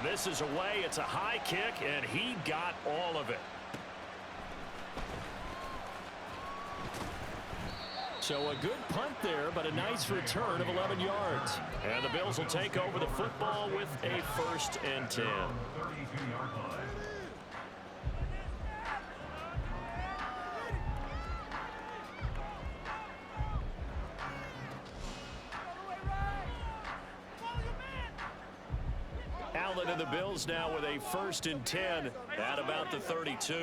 And this is away. It's a high kick, and he got all of it. So a good punt there, but a nice return of 11 yards. And the Bills will take over the football with a 1st and 10. Allen and the Bills now with a 1st and 10 at about the 32.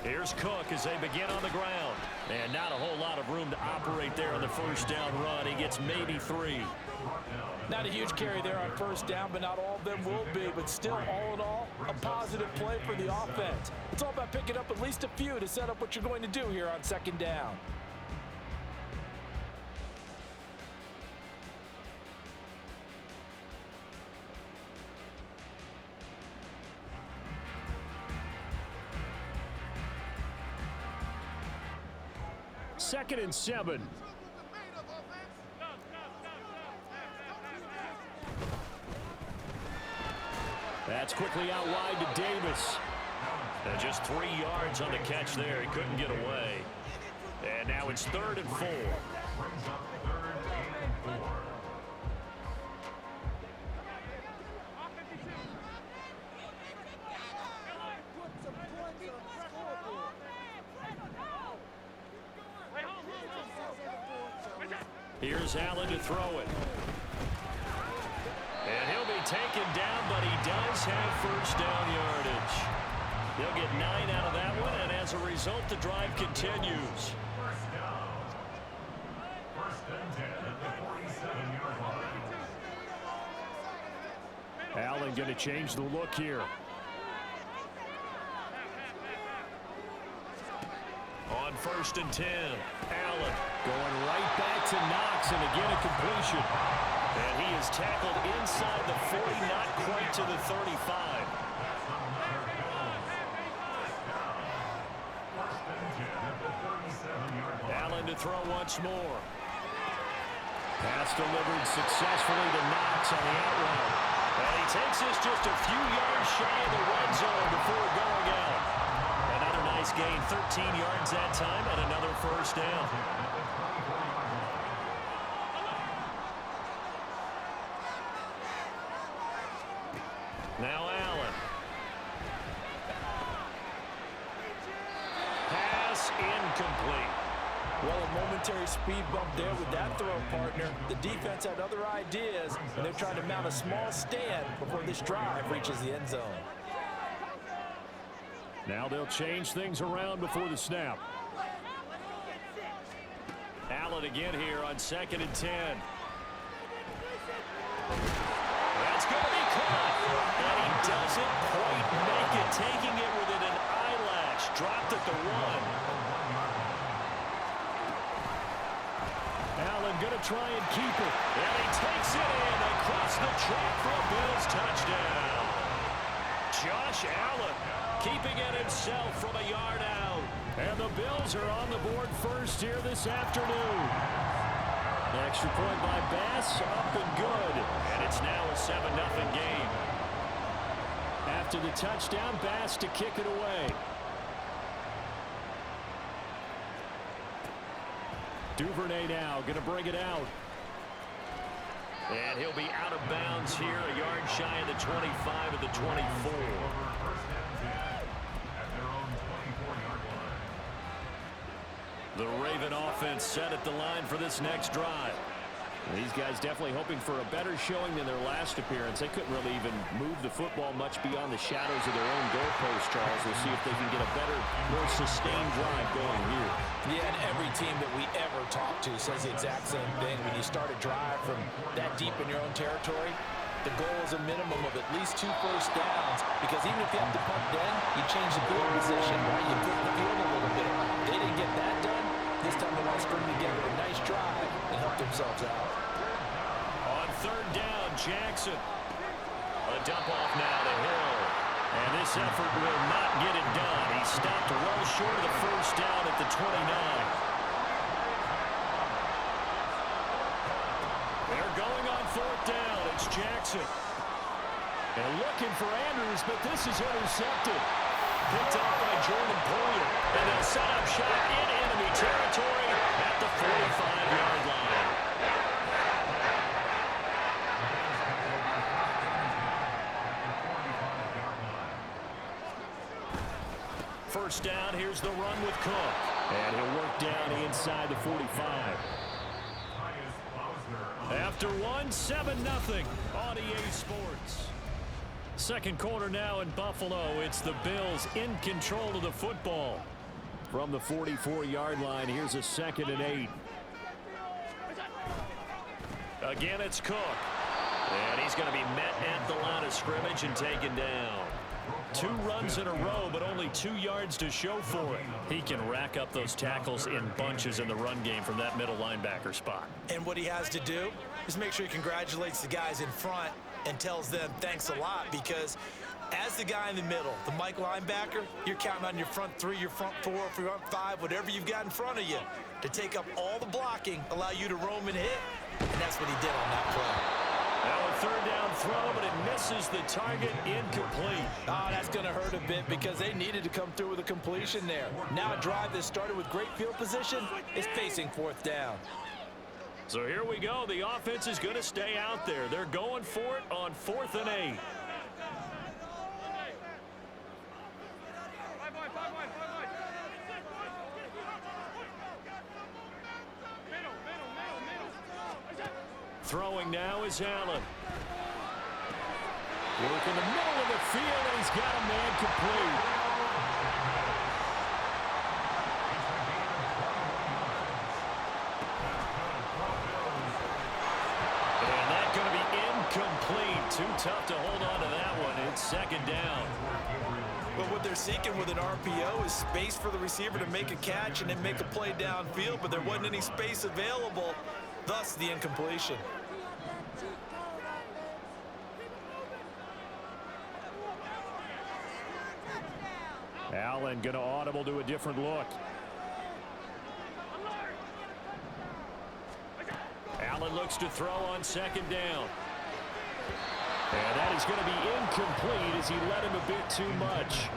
Here's Cook as they begin on the ground. And not a whole lot of room to operate there on the 1st down run. He gets maybe 3. Not a huge carry there on 1st down, but not all of them will be. But still, all in all, a positive play for the offense. It's all about picking up at least a few to set up what you're going to do here on 2nd down. Second and 7. That's quickly out wide to Davis. And just 3 yards on the catch there. He couldn't get away. And now it's 3rd and 4. Here's Allen to throw it. And he'll be taken down, but he does have 1st down yardage. He'll get 9 out of that one, and as a result, the drive continues. Allen going to change the look here. On 1st and 10, Allen going right back to Knox, and again a completion. And he is tackled inside the 40, not quite to the 35. Allen to throw once more. Pass delivered successfully to Knox on the out route. And he takes this just a few yards shy of the red zone before going out. Another nice gain, 13 yards that time, and another 1st down. Now Allen. Pass incomplete. Well, a momentary speed bump there with that throw, partner. The defense had other ideas, and they're trying to mount a small stand before this drive reaches the end zone. Now they'll change things around before the snap. Allen again here on 2nd and 10. That's going to be caught. And he doesn't quite make it, taking it within an eyelash. Dropped at the 1. Allen going to try and keep it. And he takes it in across the track for a Bills touchdown. Josh Allen keeping it himself from a yard out. And the Bills are on the board 1st here this afternoon. Extra point by Bass, up and good. And it's now a 7-0 game. After the touchdown, Bass to kick it away. Duvernay now going to bring it out. And he'll be out of bounds here, a yard shy of the 25 of the 24. The Raven offense set at the line for this next drive. These guys definitely hoping for a better showing than their last appearance. They couldn't really even move the football much beyond the shadows of their own goalpost, Charles. We'll see if they can get a better, more sustained drive going here. Yeah, and every team that we ever talk to says the exact same thing. When you start a drive from that deep in your own territory, the goal is a minimum of at least 2 first downs, because even if you have to punt then, you change the field position, right? You flip the field a little bit. They didn't get that done. This time they want to string together a nice drive and help themselves out. On 3rd down, Jackson. A dump off now to Hill. And this effort will not get it done. He stopped well short of the 1st down at the 29. They're going on 4th down. It's Jackson. And looking for Andrews, but this is intercepted. Picked up by Jordan Poyer. And they'll set up shop in enemy territory at the 45-yard line. First down, here's the run with Cook. And he'll work down inside the 45. After one, 7-0 on EA Sports. Second quarter now in Buffalo. It's the Bills in control of the football. From the 44-yard line, here's a 2nd and 8. Again, it's Cook. And he's going to be met at the line of scrimmage and taken down. 2 runs in a row, but only 2 yards to show for it. He can rack up those tackles in bunches in the run game from that middle linebacker spot. And what he has to do is make sure he congratulates the guys in front and tells them thanks a lot, because as the guy in the middle, the Mike linebacker, you're counting on your front 3, your front 4, front 5, whatever you've got in front of you to take up all the blocking, allow you to roam and hit. And that's what he did on that play. Now a 3rd down throw, but it misses the target, incomplete. Oh, that's going to hurt a bit because they needed to come through with a completion there. Now a drive that started with great field position is facing 4th down. So here we go. The offense is going to stay out there. They're going for it on 4th and 8. Throwing now is Allen. Work in the middle of the field, and he's got a man complete. And that's going to be incomplete. Too tough to hold on to that one. It's 2nd down. But what they're seeking with an RPO is space for the receiver to make a catch and then make a play downfield, but there wasn't any space available, thus the incompletion. Allen going to audible to a different look. Allen looks to throw on 2nd down. And that is going to be incomplete as he led him a bit too much.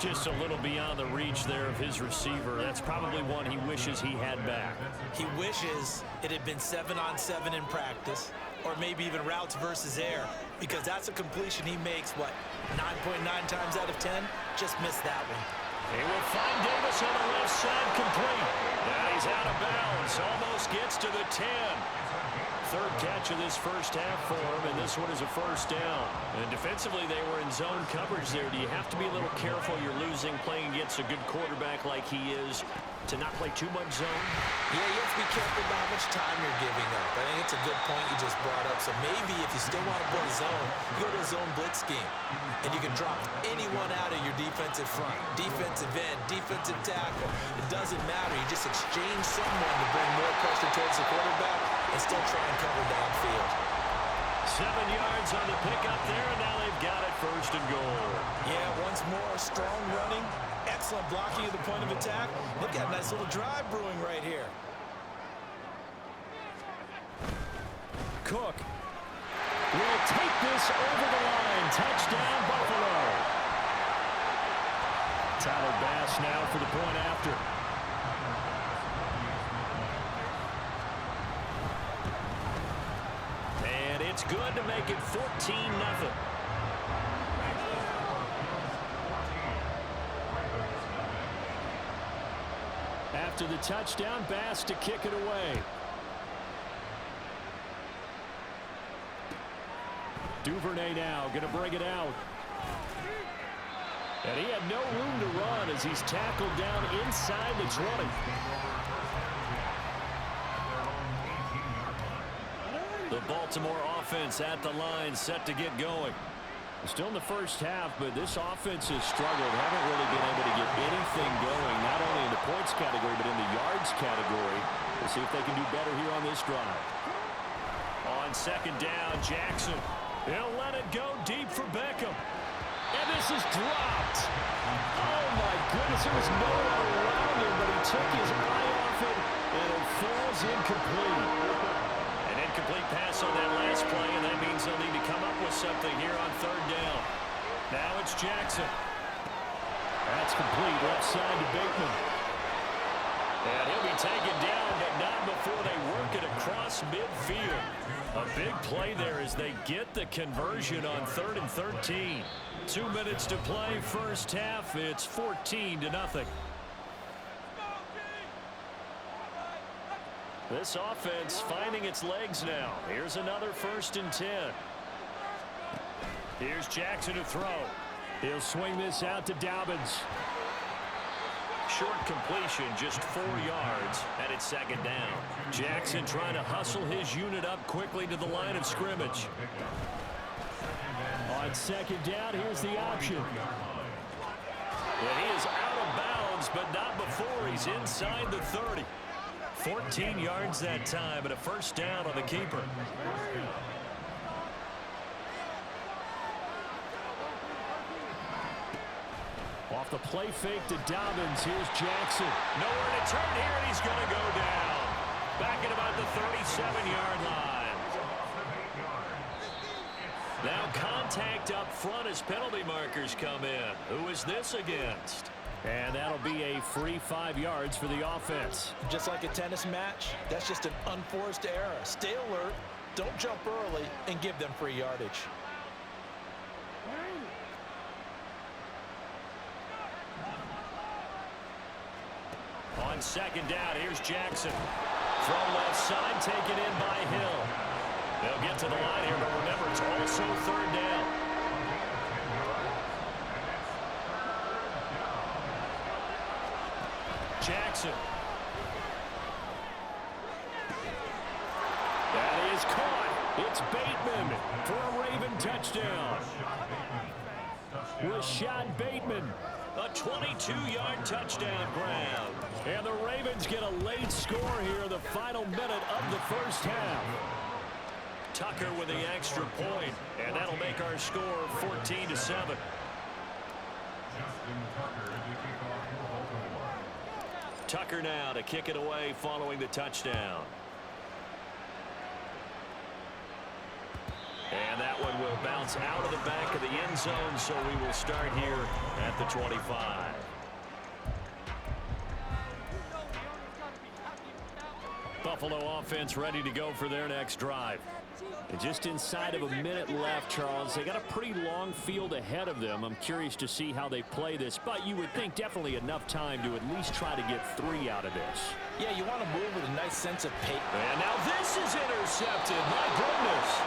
Just a little beyond the reach there of his receiver. That's probably one he wishes he had back. He wishes it had been 7-on-7 in practice, or maybe even routes versus air, because that's a completion he makes, 9.9 times out of 10? Just missed that one. He will find Davis on the left side, complete. Now he's out of bounds, almost gets to the 10. 3rd catch of this first half for him, and this one is a 1st down. And defensively, they were in zone coverage there. Do you have to be a little careful? You're losing, playing against a good quarterback like he is, to not play too much zone? Yeah, you have to be careful about how much time you're giving up. I think it's a good point you just brought up. So maybe if you still want to play zone, you go to a zone blitz scheme, and you can drop anyone out of your defensive front, defensive end, defensive tackle. It doesn't matter. You just exchange someone to bring more pressure towards the quarterback and still try and cover downfield. 7 yards on the pickup there, and now they've got it 1st and goal. Yeah, once more, strong running, excellent blocking at the point of attack. Look at a nice little drive brewing right here. Cook will take this over the line. Touchdown, Buffalo. Tyler Bass now for the point after. And it's good to make it 14-0. After the touchdown, Bass to kick it away. Duvernay now going to bring it out. And he had no room to run as he's tackled down inside the 20. The Baltimore offense at the line, set to get going. Still in the first half, but this offense has struggled. Haven't really been able to get anything going, not only in the points category, but in the yards category. We'll see if they can do better here on this drive. On 2nd down, Jackson. He'll let it go deep for Beckham. And this is dropped. Oh, my goodness. There was no one around him, but he took his eye off it, and it falls incomplete. An incomplete pass on that last play, and that means they'll need to come up with something here on 3rd Jackson. That's complete left side to Bateman. And he'll be taken down, but not before they work it across midfield. A big play there as they get the conversion on 3rd and 13. 2 minutes to play first half. It's 14-0. This offense finding its legs now. Here's another 1st and 10. Here's Jackson to throw. He'll swing this out to Dobbins. Short completion, just 4 yards, and it's 2nd down. Jackson trying to hustle his unit up quickly to the line of scrimmage. On 2nd down, here's the option. And he is out of bounds, but not before he's inside the 30. 14 yards that time, and a 1st down on the keeper. Off the play fake to Dobbins. Here's Jackson. Nowhere to turn here, and he's going to go down. Back at about the 37-yard line. Now contact up front as penalty markers come in. Who is this against? And that'll be a free 5 yards for the offense. Just like a tennis match, that's just an unforced error. Stay alert, don't jump early, and give them free yardage. On 2nd down, here's Jackson. From left side, taken in by Hill. They'll get to the line here, but remember, it's also 3rd down. Jackson. That is caught. It's Bateman for a Raven touchdown. Rashad Bateman. A 22-yard touchdown grab. And the Ravens get a late score here, the final minute of the 1st half. Tucker with the extra point, and that'll make our score 14-7. Tucker now to kick it away following the touchdown. And that one will bounce out of the back of the end zone, so we will start here at the 25. Buffalo offense ready to go for their next drive. And just inside of a minute left, Charles. They got a pretty long field ahead of them. I'm curious to see how they play this, but you would think definitely enough time to at least try to get 3 out of this. Yeah, you want to move with a nice sense of pace. And now this is intercepted. My goodness.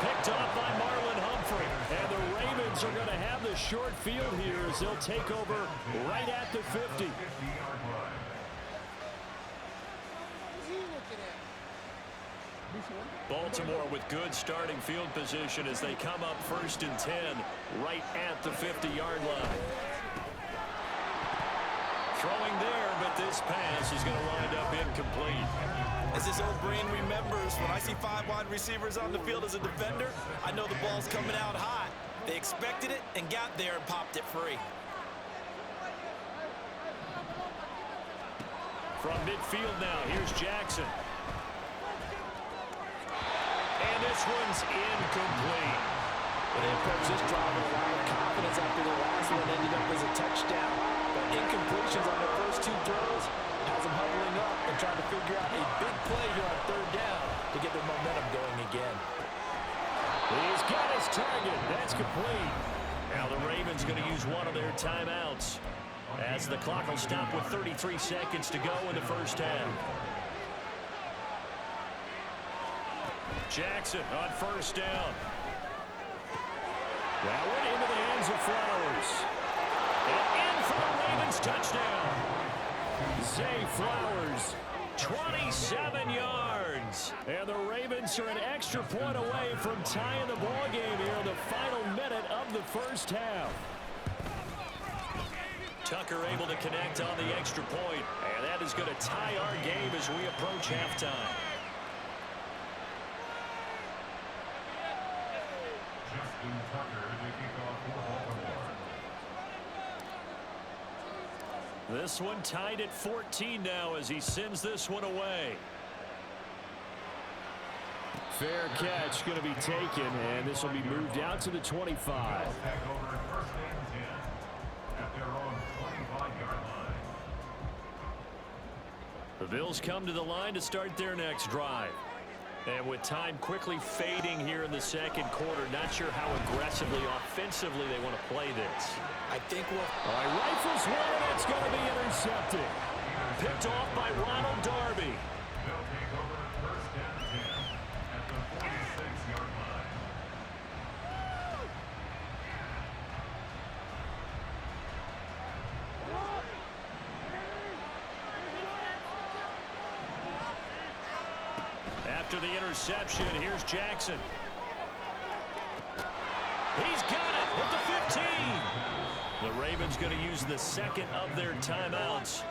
Picked off by Marlon Humphrey. And the Ravens are going to have the short field here as they'll take over right at the 50. Baltimore with good starting field position as they come up 1st and 10 right at the 50-yard line. Throwing there, but this pass is going to wind up incomplete. As this old brain remembers, when I see 5 wide receivers on the field as a defender, I know the ball's coming out hot. They expected it and got there and popped it free. From midfield now, here's Jackson. And this one's incomplete. They approached this drive with a lot of confidence after the last one ended up as a touchdown. But incompletions on their first 2 throws has them huddling up and trying to figure out a big play here on 3rd down to get their momentum going again. He's got his target. That's complete. Now the Ravens going to use one of their timeouts as the clock will stop with 33 seconds to go in the 1st half. Jackson on 1st down. That went into the hands of Flowers. And in for the Ravens touchdown. Zay Flowers, 27 yards. And the Ravens are an extra point away from tying the ball game here in the final minute of the 1st half. Tucker able to connect on the extra point, and that is going to tie our game as we approach halftime. This one tied at 14 now as he sends this one away. Fair catch going to be taken, and this will be moved out to the 25. The Bills come to the line to start their next drive. And with time quickly fading here in the second quarter, not sure how aggressively, offensively they want to play this. I think we'll... All right, rifles one, and it's going to be intercepted. Picked off by Ronald Darby. After the interception, here's Jackson. He's got it at the 15. The Ravens going to use the second of their timeouts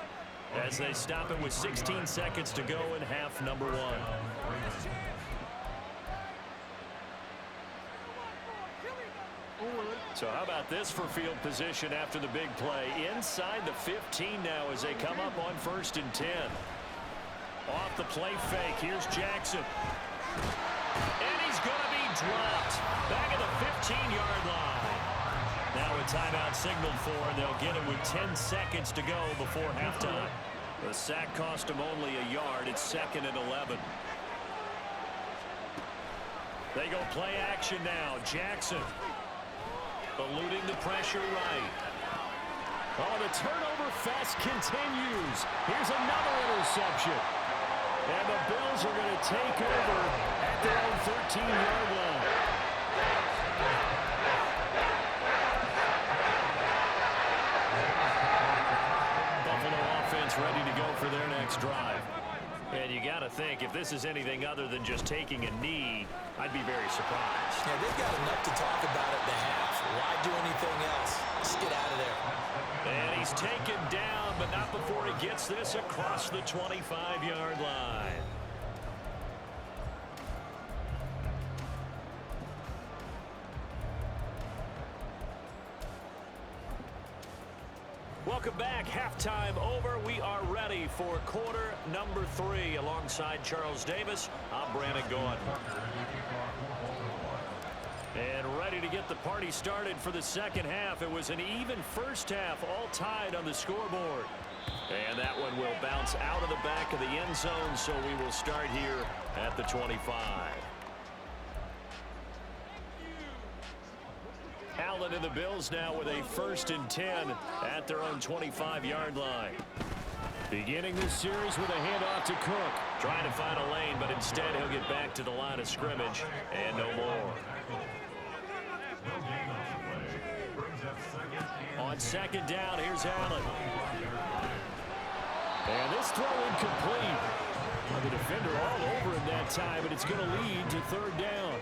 as they stop it with 16 seconds to go in half number one. So how about this for field position after the big play? Inside the 15 now as they come up on 1st and 10. Off the play fake, here's Jackson. And he's going to be dropped. Back at the 15-yard line. Now a timeout signaled for, and they'll get it with 10 seconds to go before halftime. The sack cost him only a yard. It's 2nd and 11. They go play action now. Jackson eluding the pressure right. Oh, the turnover fest continues. Here's another interception. And the Bills are going to take over at their own 13-yard line. Buffalo offense ready to go for their next drive. And you got to think, if this is anything other than just taking a knee, I'd be very surprised. Yeah, they've got enough to talk about at the half. Why do anything else? Just get out of there. And he's taken down, but not before he gets this across the 25-yard line. Welcome back. Halftime over. We are ready for quarter number 3. Alongside Charles Davis, I'm Brandon Gaughan. And ready to get the party started for the second half. It was an even first half, all tied on the scoreboard. And that one will bounce out of the back of the end zone, so we will start here at the 25. Allen and the Bills now with a 1st and 10 at their own 25-yard line. Beginning this series with a handoff to Cook. Trying to find a lane, but instead he'll get back to the line of scrimmage and no more. On 2nd down, here's Allen. And this throw incomplete. The defender all over him that time, but it's going to lead to 3rd down.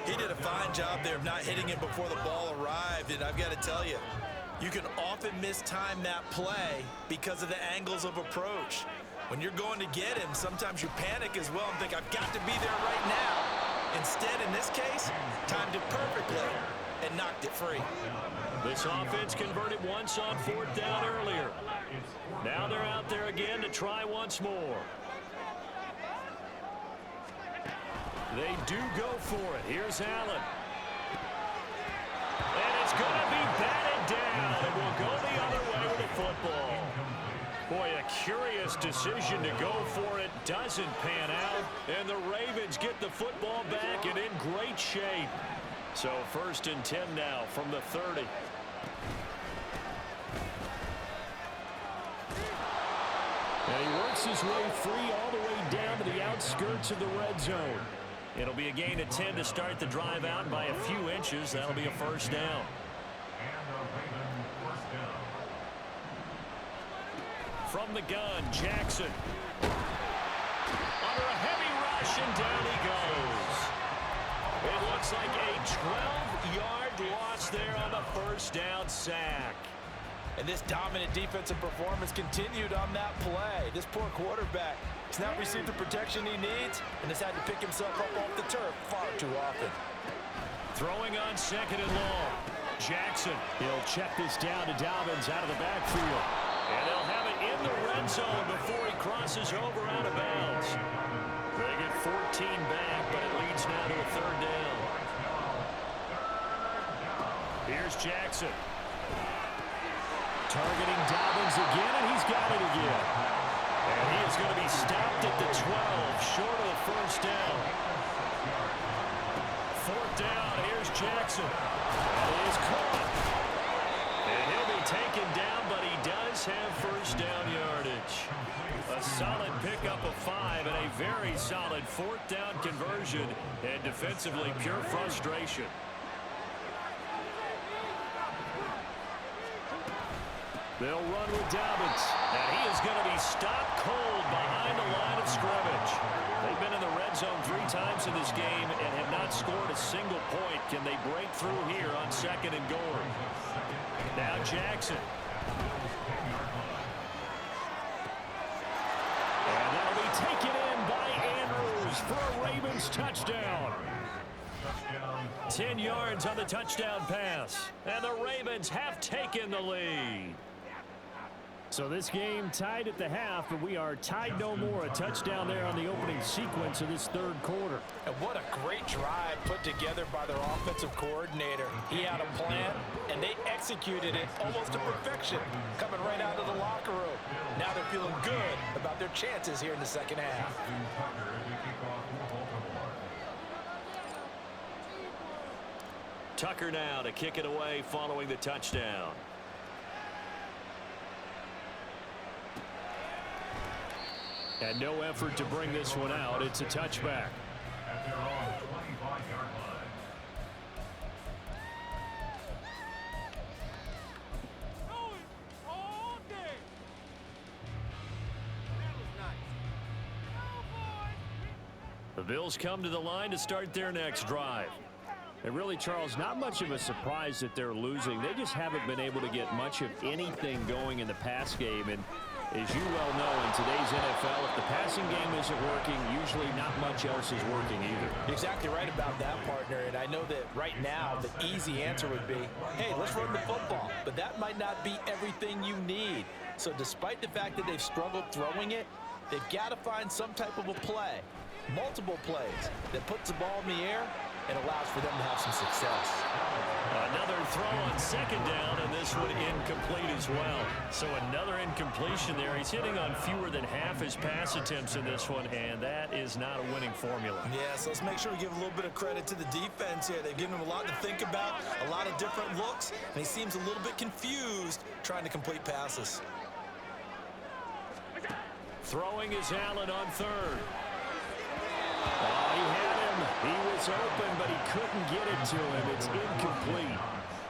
He did a fine job there of not hitting it before the ball arrived, and I've got to tell you, you can often mistime that play because of the angles of approach. When you're going to get him, sometimes you panic as well and think, I've got to be there right now. Instead, in this case, timed it perfectly and knocked it free. This offense converted once on 4th down earlier. Now they're out there again to try once more. They do go for it. Here's Allen. And it's going to be batted down. And will go the other way with the football. Boy, a curious decision to go for it. Doesn't pan out. And the Ravens get the football back and in great shape. So 1st and 10 now from the 30. And he works his way free all the way down to the outskirts of the red zone. It'll be a gain of 10 to start the drive out by a few inches. That'll be a 1st down. From the gun, Jackson. Under a heavy rush, and down he goes. It looks like a 12-yard loss there on the 1st down sack. And this dominant defensive performance continued on that play. This poor quarterback has not received the protection he needs and has had to pick himself up off the turf far too often. Throwing on 2nd and long. Jackson, he'll check this down to Dobbins out of the backfield. And they'll have it in the red zone before he crosses over out of bounds. They get 14 back, but it now to a third down. Here's Jackson. Targeting Dobbins again, and he's got it again. And he is going to be stopped at the 12, short of the first down. Fourth down, here's Jackson. And he is caught. And he'll be taken down, but he does have first down yardage. A solid pickup of 5 and a very solid fourth down conversion. And defensively, pure frustration. They'll run with Dobbins, and he is going to be stopped cold behind the line of scrimmage. They've been in the red zone 3 times in this game and have not scored a single point. Can they break through here on second and goal? Now Jackson. And that'll be taken in by Andrews for a Ravens touchdown. 10 yards on the touchdown pass, and the Ravens have taken the lead. So this game tied at the half, but we are tied no more. A touchdown there on the opening sequence of this third quarter. And what a great drive put together by their offensive coordinator. He had a plan, and they executed it almost to perfection, coming right out of the locker room. Now they're feeling good about their chances here in the second half. Tucker now to kick it away following the touchdown. And no effort to bring this one out. It's a touchback. At their own 25-yard line. All day. That was nice. Oh, boy. The Bills come to the line to start their next drive. And really, Charles, not much of a surprise that they're losing. They just haven't been able to get much of anything going in the pass game. And as you well know, in today's NFL, if the passing game isn't working, usually not much else is working either. Exactly right about that, partner. And I know that right now the easy answer would be, hey, let's run the football. But that might not be everything you need. So despite the fact that they've struggled throwing it, they've got to find some type of a play, multiple plays, that puts the ball in the air and allows for them to have some success. Another throw on second down, and this one incomplete as well. So another incompletion there. He's hitting on fewer than half his pass attempts in this one, and that is not a winning formula. Yeah, so let's make sure we give a little bit of credit to the defense here. They've given him a lot to think about, a lot of different looks, and he seems a little bit confused trying to complete passes. Throwing is Allen on third. Oh, he had him. He was open, but he couldn't get it to him. It's incomplete.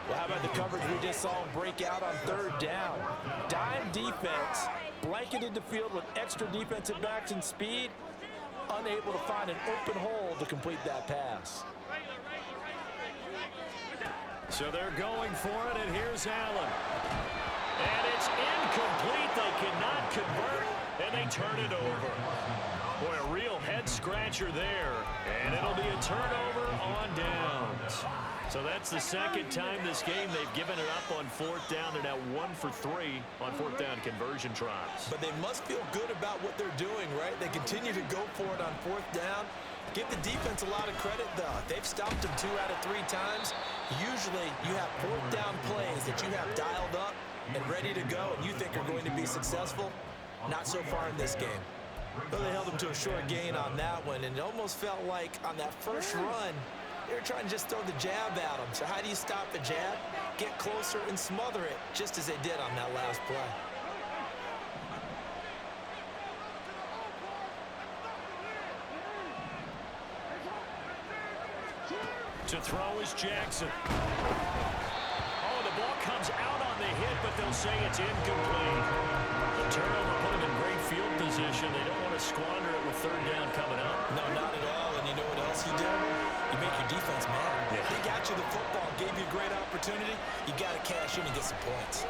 Well, how about the coverage we just saw him break out on third down? Dime defense, blanketed the field with extra defensive backs and speed, unable to find an open hole to complete that pass. So they're going for it, and here's Allen. And it's incomplete. They cannot convert, and they turn it over. Boy, a real head-scratcher there, and it'll be a turnover on downs. So that's the second time this game they've given it up on fourth down. They're now 1 for 3 on fourth down conversion tries. But they must feel good about what they're doing, right? They continue to go for it on fourth down. Give the defense a lot of credit, though. They've stopped them 2 out of 3 times. Usually, you have fourth down plays that you have dialed up and ready to go, and you think are going to be successful. Not so far in this game. But they held them to a short gain on that one, and it almost felt like on that first run, they were trying to just throw the jab at them. So how do you stop the jab? Get closer and smother it, just as they did on that last play. To throw is Jackson. Oh, the ball comes out on the hit, but they'll say it's incomplete. The turnover put them in great field position. They don't want to squander it with third down coming up. No, not at all. And you know what else you do? You make your defense mad. Yeah. They got you the football, gave you a great opportunity. You got to cash in and get some points.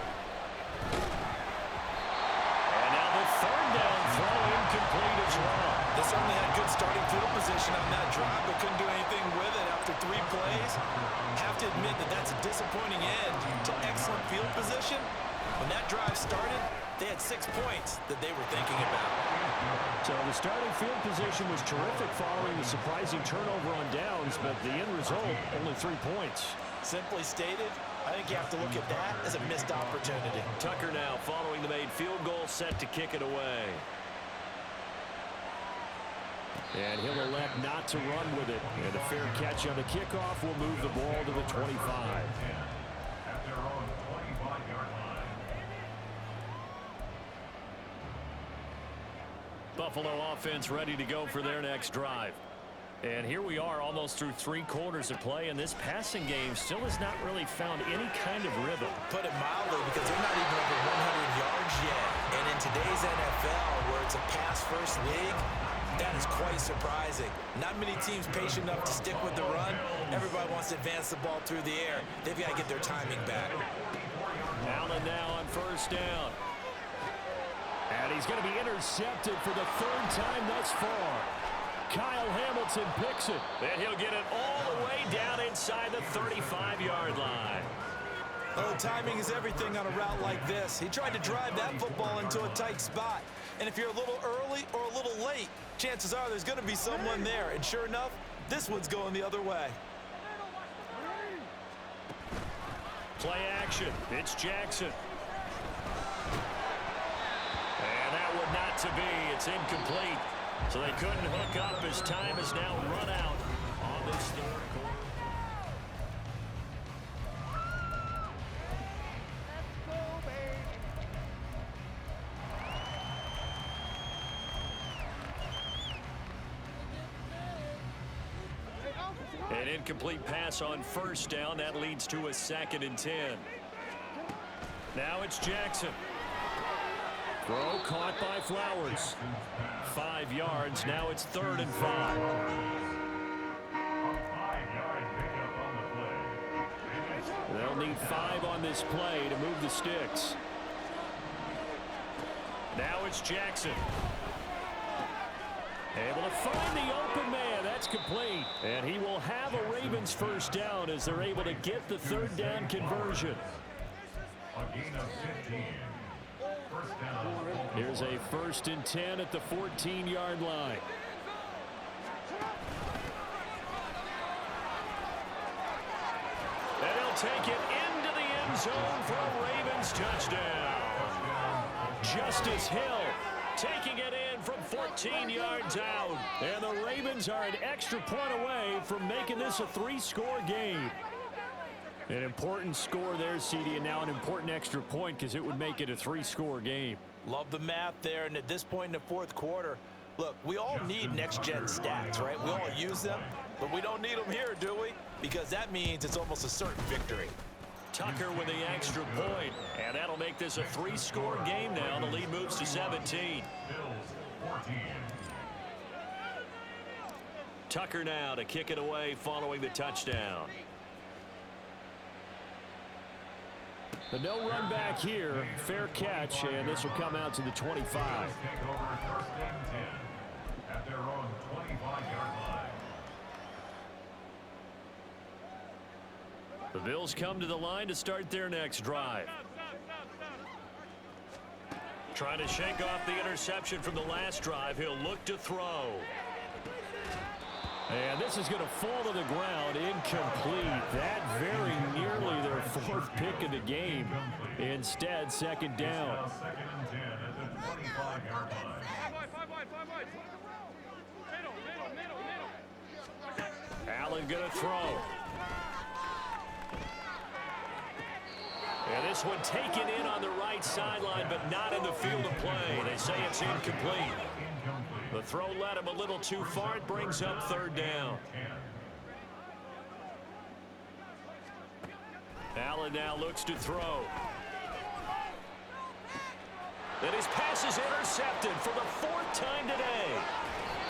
And now the third down throw incomplete as well. They certainly had good starting field position on that drive, but couldn't do anything with it after 3 plays. Have to admit that that's a disappointing end to excellent field position. When that drive started, they had 6 points that they were thinking about. So the starting field position was terrific following the surprising turnover on downs, but the end result, only 3 points. Simply stated, I think you have to look at that as a missed opportunity. Tucker now following the made field goal, set to kick it away. And he'll elect not to run with it. And a fair catch on the kickoff will move the ball to the 25. At their own 25-yard line. Buffalo offense ready to go for their next drive. And here we are almost through 3 quarters of play, and this passing game still has not really found any kind of rhythm. Put it mildly, because they're not even over 100 yards yet. And in today's NFL, where it's a pass-first league, that is quite surprising. Not many teams patient enough to stick with the run. Everybody wants to advance the ball through the air. They've got to get their timing back. Allen now on first down. And he's going to be intercepted for the 3rd time thus far. Kyle Hamilton picks it. And he'll get it all the way down inside the 35-yard line. Oh, timing is everything on a route like this. He tried to drive that football into a tight spot. And if you're a little early or a little late, chances are there's going to be someone there. And sure enough, this one's going the other way. Play action. It's Jackson. And that would not to be. It's incomplete. So they couldn't hook up as time has now run out on this 3rd quarter. An incomplete pass on first down. That leads to a 2nd and 10. Now it's Jackson. Throw caught by Flowers. 5 yards. Now it's 3rd and 5. A 5-yard pickup on the play. They'll need 5 on this play to move the sticks. Now it's Jackson. Able to find the open man. That's complete. And he will have a Ravens first down as they're able to get the 3rd down conversion. A gain of 15. First down. Here's a 1st and 10 at the 14-yard line. And he'll take it into the end zone for a Ravens touchdown. Justice Hill taking it in from 14 yards out. And the Ravens are an extra point away from making this a 3-score game. An important score there, CD, and now an important extra point because it would make it a 3-score game. Love the math there, and at this point in the 4th quarter, look, we all need next-gen stats, right? We all use them, but we don't need them here, do we? Because that means it's almost a certain victory. Tucker with the extra point, and that'll make this a 3-score game now. The lead moves to 17. Bills 14. Tucker now to kick it away following the touchdown. The no run back here, fair catch, and this will come out to the 25. Take over 1st and 10 at their own 25-yard line. The Bills come to the line to start their next drive. Trying to shake off the interception from the last drive. He'll look to throw. And this is going to fall to the ground, incomplete. That very nearly their 4th pick of the game. Instead, 2nd down. 2nd and 10 at the 25-yard line. Allen going to throw. And this one taken in on the right sideline, but not in the field of play. They say it's incomplete. The throw led him a little too far. It brings up 3rd down. Allen now looks to throw. And his pass is intercepted for the 4th time today.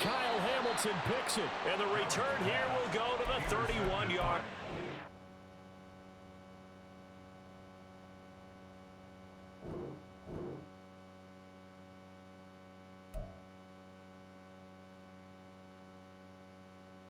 Kyle Hamilton picks it. And the return here will go to the 31-yard.